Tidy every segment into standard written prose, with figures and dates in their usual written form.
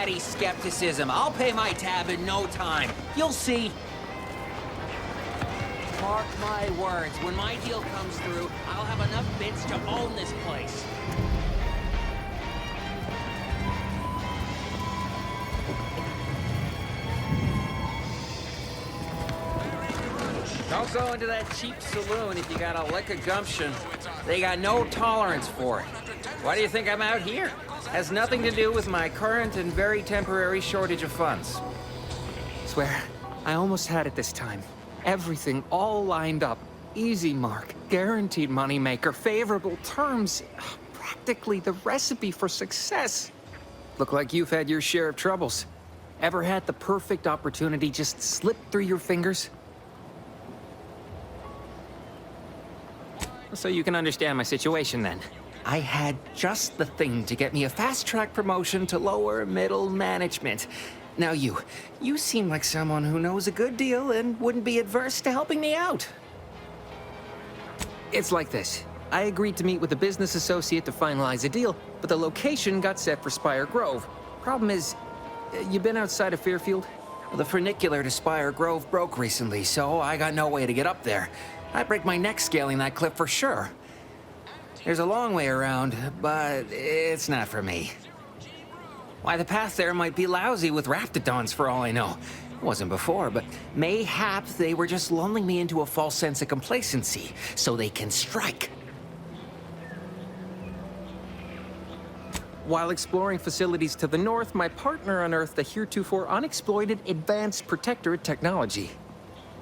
petty skepticism. I'll pay my tab in no time. You'll see. Mark my words, when my deal comes through, I'll have enough bits to own this place. Don't go into that cheap saloon if you got a lick of gumption. They got no tolerance for it. Why do you think I'm out here? Has nothing to do with my current and very temporary shortage of funds. Swear, I almost had it this time. Everything all lined up. Easy mark, guaranteed moneymaker, favorable terms. Practically the recipe for success. Look like you've had your share of troubles. Ever had the perfect opportunity just slip through your fingers? So you can understand my situation then. I had just the thing to get me a fast-track promotion to lower middle management. Now you seem like someone who knows a good deal and wouldn't be adverse to helping me out. It's like this. I agreed to meet with a business associate to finalize a deal, but the location got set for Spire Grove. Problem is, you been outside of Fairfield? The funicular to Spire Grove broke recently, so I got no way to get up there. I'd break my neck scaling that cliff for sure. There's a long way around, but it's not for me. Why, the path there might be lousy with raptidons for all I know. It wasn't before, but mayhap they were just lulling me into a false sense of complacency so they can strike. While exploring facilities to the north, my partner unearthed a heretofore unexploited advanced protectorate technology.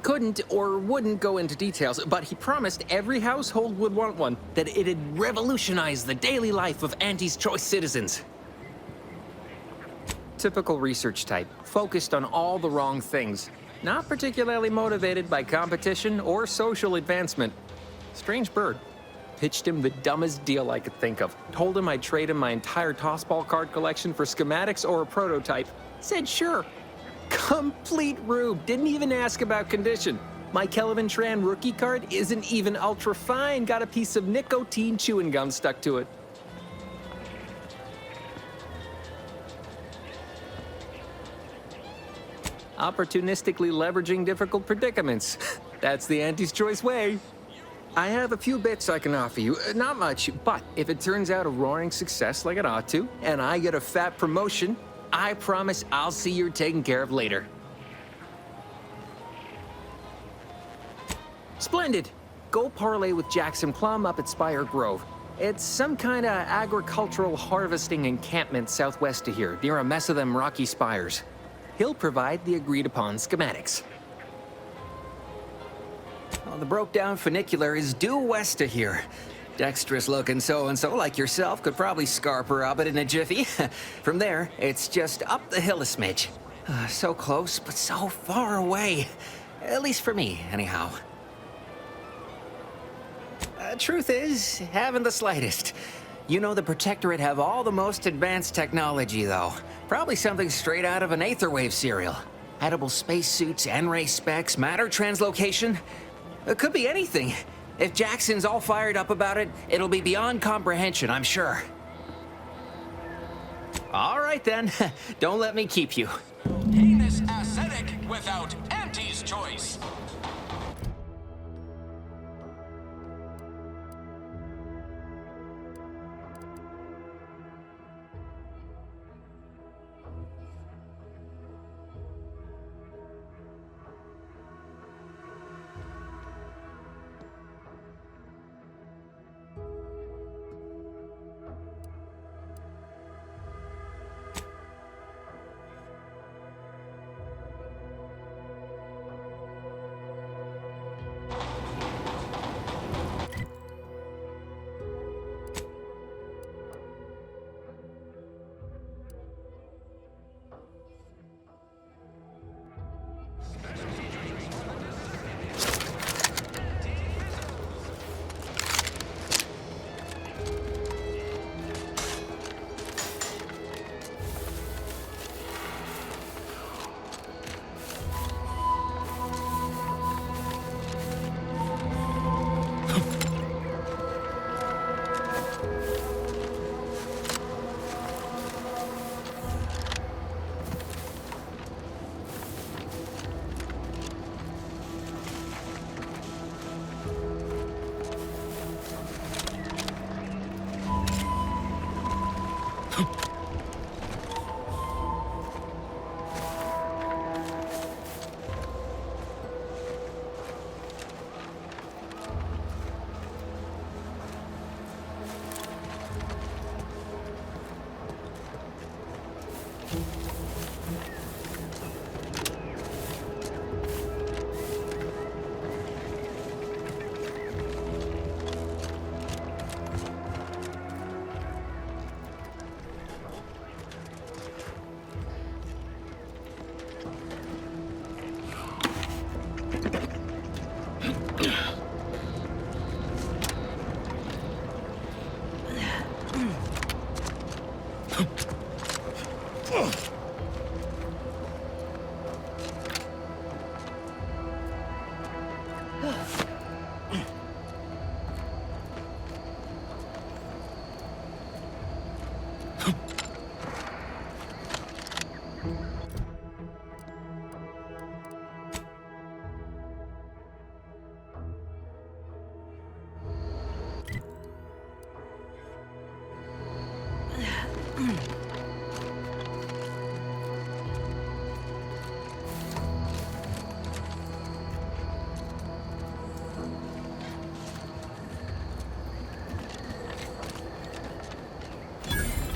Couldn't or wouldn't go into details, but he promised every household would want one, that it'd revolutionize the daily life of Auntie's Choice citizens. Typical research type, focused on all the wrong things. Not particularly motivated by competition or social advancement. Strange bird. Pitched him the dumbest deal I could think of. Told him I'd trade him my entire tossball card collection for schematics or a prototype. Said sure. Complete rube. Didn't even ask about condition. My Kelvin Tran rookie card isn't even ultra fine. Got a piece of nicotine chewing gum stuck to it. Opportunistically leveraging difficult predicaments. That's the Auntie's Choice way. I have a few bits I can offer you. Not much, but if it turns out a roaring success like it ought to, and I get a fat promotion, I promise I'll see you're taken care of later. Splendid. Go parlay with Jackson Plum up at Spire Grove. It's some kind of agricultural harvesting encampment southwest of here, near a mess of them rocky spires. He'll provide the agreed-upon schematics. Well, the broke-down funicular is due west of here. Dexterous-looking so-and-so like yourself could probably scarp her up it in a jiffy. From there, it's just up the hill a smidge. So close, but so far away. At least for me, anyhow. Truth is, haven't the slightest. You know the Protectorate have all the most advanced technology, though. Probably something straight out of an Aetherwave serial. Edible spacesuits, N-ray specs, matter translocation. It could be anything. If Jackson's all fired up about it, it'll be beyond comprehension, I'm sure. All right, then. Don't let me keep you. Heinous ascetic without Auntie's Choice.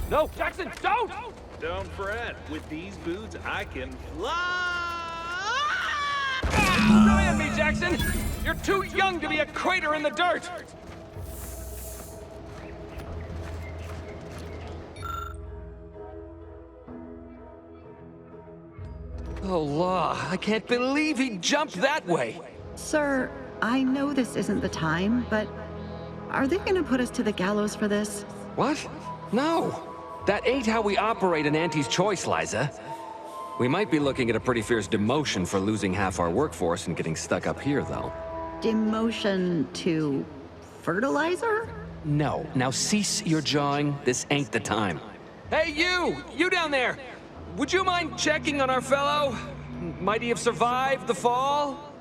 No, Jackson, don't! Don't fret. With these boots, I can fly! Rely on me, Jackson! You're too young to be a crater in the dirt! Oh, law, I can't believe he jumped that way! Sir, I know this isn't the time, but are they gonna put us to the gallows for this? What? No! That ain't how we operate in Auntie's Choice, Liza. We might be looking at a pretty fierce demotion for losing half our workforce and getting stuck up here, though. Demotion to fertilizer? No. Now cease your jawing. This ain't the time. Hey, you! You down there! Would you mind checking on our fellow? Might he have survived the fall?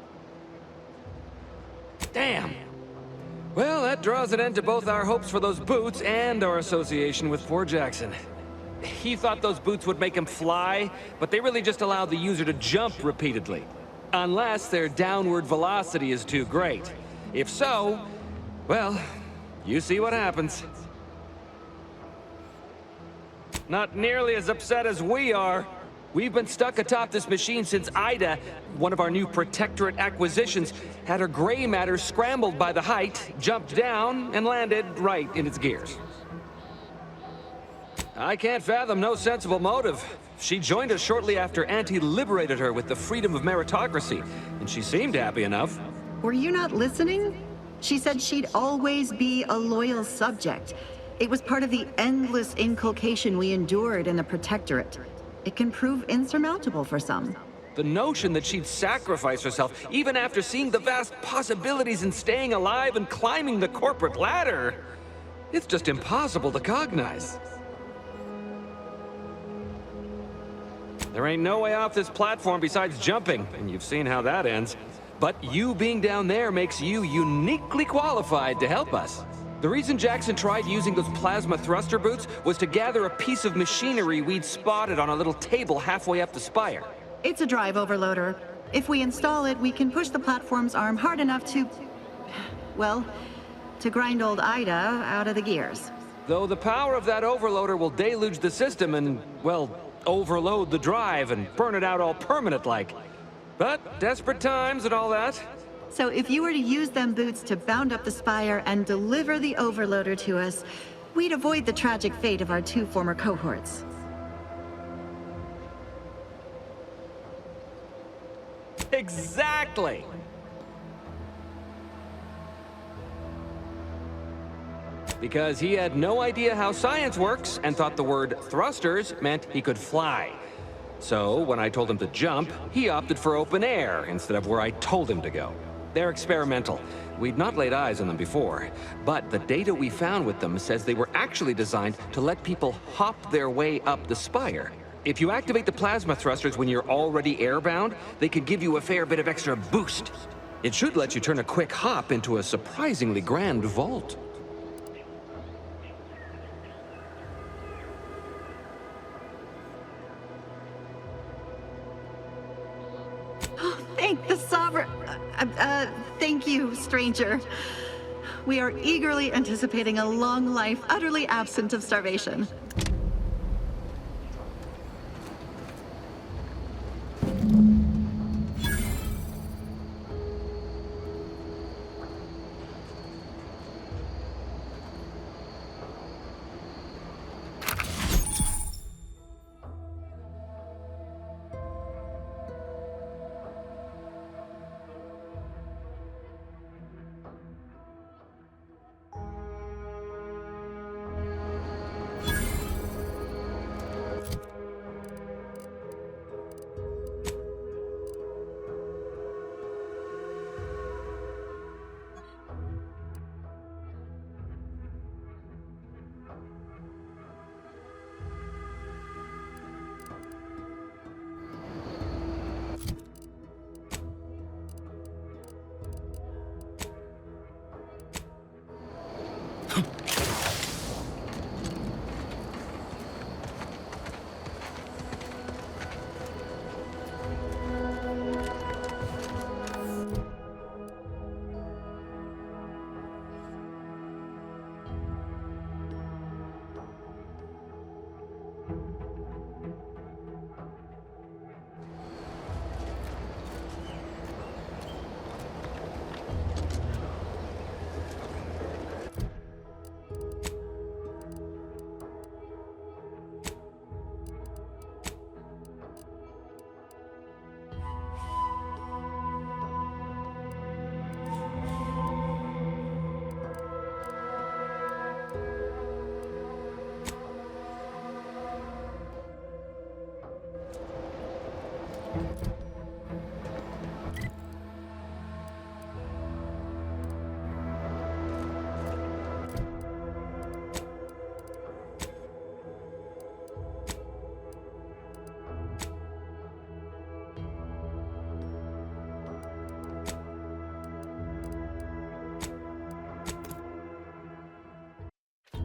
Damn. Well, that draws an end to both our hopes for those boots and our association with poor Jackson. He thought those boots would make him fly, but they really just allowed the user to jump repeatedly. Unless their downward velocity is too great. If so, well, you see what happens. Not nearly as upset as we are. We've been stuck atop this machine since Ida, one of our new Protectorate acquisitions, had her gray matter scrambled by the height, jumped down, and landed right in its gears. I can't fathom no sensible motive. She joined us shortly after Auntie liberated her with the freedom of meritocracy, and she seemed happy enough. Were you not listening? She said she'd always be a loyal subject. It was part of the endless inculcation we endured in the Protectorate. It can prove insurmountable for some. The notion that she'd sacrifice herself, even after seeing the vast possibilities in staying alive and climbing the corporate ladder, it's just impossible to cognize. There ain't no way off this platform besides jumping, and you've seen how that ends. But you being down there makes you uniquely qualified to help us. The reason Jackson tried using those plasma thruster boots was to gather a piece of machinery we'd spotted on a little table halfway up the spire. It's a drive overloader. If we install it, we can push the platform's arm hard enough to... well, to grind old Ida out of the gears. Though the power of that overloader will deluge the system and, well, overload the drive and burn it out all permanent-like. But desperate times and all that. So if you were to use them boots to bound up the spire and deliver the overloader to us, we'd avoid the tragic fate of our two former cohorts. Exactly! Because he had no idea how science works and thought the word thrusters meant he could fly. So when I told him to jump, he opted for open air instead of where I told him to go. They're experimental. We'd not laid eyes on them before, but the data we found with them says they were actually designed to let people hop their way up the spire. If you activate the plasma thrusters when you're already airbound, they could give you a fair bit of extra boost. It should let you turn a quick hop into a surprisingly grand vault. thank the sovereign. Thank you, stranger. We are eagerly anticipating a long life, utterly absent of starvation.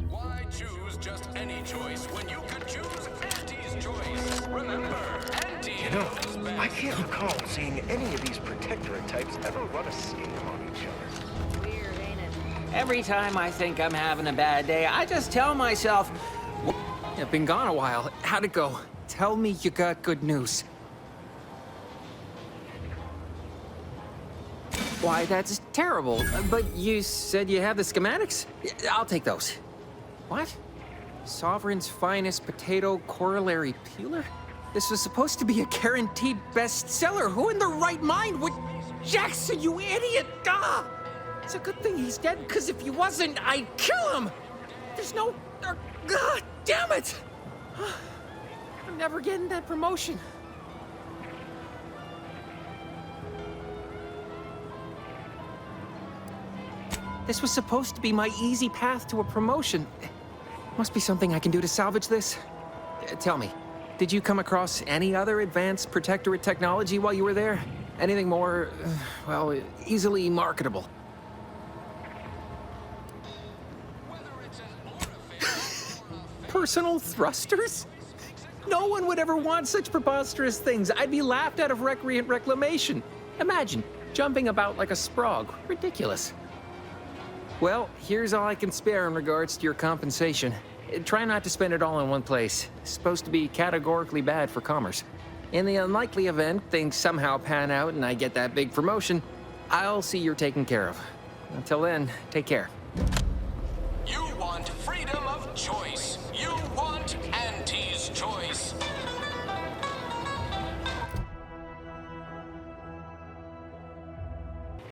Why choose just any choice when you could choose Auntie's choice? Remember, Auntie knows best. I can't recall seeing any of these protectorate types ever run a scam on each other. Weird, ain't it? Every time I think I'm having a bad day, I just tell myself, You've been gone a while. How'd it go? Tell me you got good news. Why, that's terrible. But you said you have the schematics? I'll take those. What? Sovereign's finest potato corollary peeler? This was supposed to be a guaranteed bestseller. Who in their right mind would... Jackson, you idiot! Ah! It's a good thing he's dead, because if he wasn't, I'd kill him! There's no... God damn it! I'm never getting that promotion. This was supposed to be my easy path to a promotion. Must be something I can do to salvage this. Tell me, did you come across any other advanced protectorate technology while you were there? Anything more, well, easily marketable? Personal thrusters? No one would ever want such preposterous things. I'd be laughed out of recreant reclamation. Imagine, jumping about like a sprog. Ridiculous. Well, here's all I can spare in regards to your compensation. Try not to spend it all in one place. It's supposed to be categorically bad for commerce. In the unlikely event things somehow pan out and I get that big promotion, I'll see you're taken care of. Until then, take care. You want freedom of choice. You want Auntie's choice.